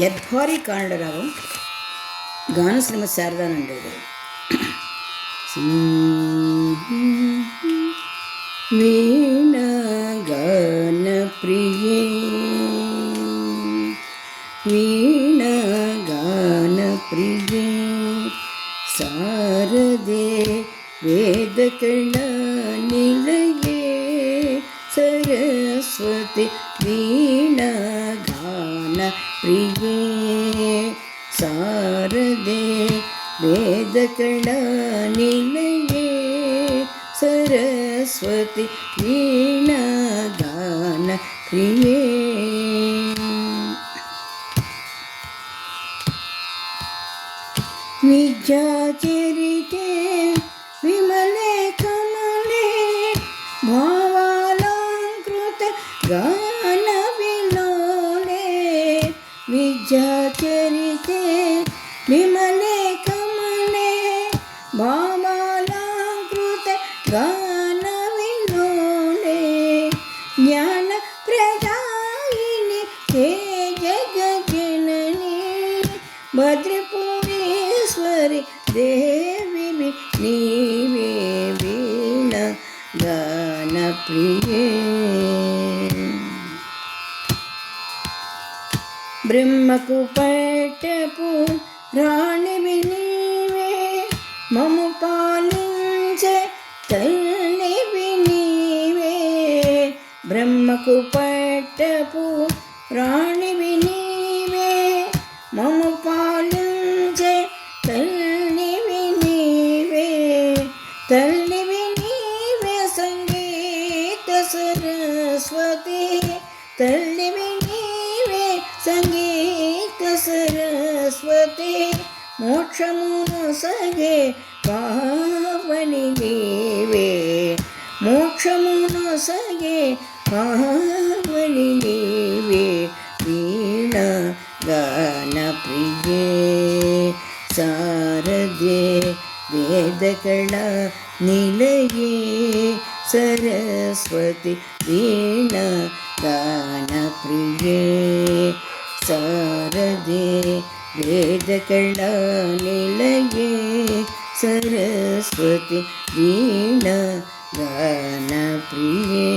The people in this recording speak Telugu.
యద్భారీ కాండరాగం గాన శ్రీమతి శారదానంద గారు. వీణా గాన ప్రియే వీణా గాన ప్రియే శారదే వేదకళ నిలయే సరస్వతి వీణా గాన ప్రియే శారదే వేదకళ నిలయే సరస్వతి వీణా గాన ప్రియే. విద్యాచరితే విమలే కమలే భావాలంకృత గాన విలోలే విద్యాచరితే విమలే కమలే భావాలంకృత గాన విలోలే జ్ఞాన ప్రదాయిని హే జగజ్జనని భద్రపురేశ్వరి దేవి నీవే వీణ గాన ప్రియే. బ్రహ్మకు పట్టపు రాణివి నీవే మము పాలించే తల్లివి నీవే. బ్రహ్మకు పట్టపు రాణివి నీవే మము పాలించే తల్లివి నీవే. తల్లివి నీవే సంగీత సరస్వతి తల్లివి నీవే సంగీత సరస్వతి మోక్షమును సగే పావని నీవే మోక్షమును సగే పావని నీవే వీణా గాన ప్రియే శారదే వేదకళ నిలయే సరస్వతి వీణా గాన ప్రియే శారదే వేదకళ నిలయే సరస్వతి వీణా గాన ప్రియే.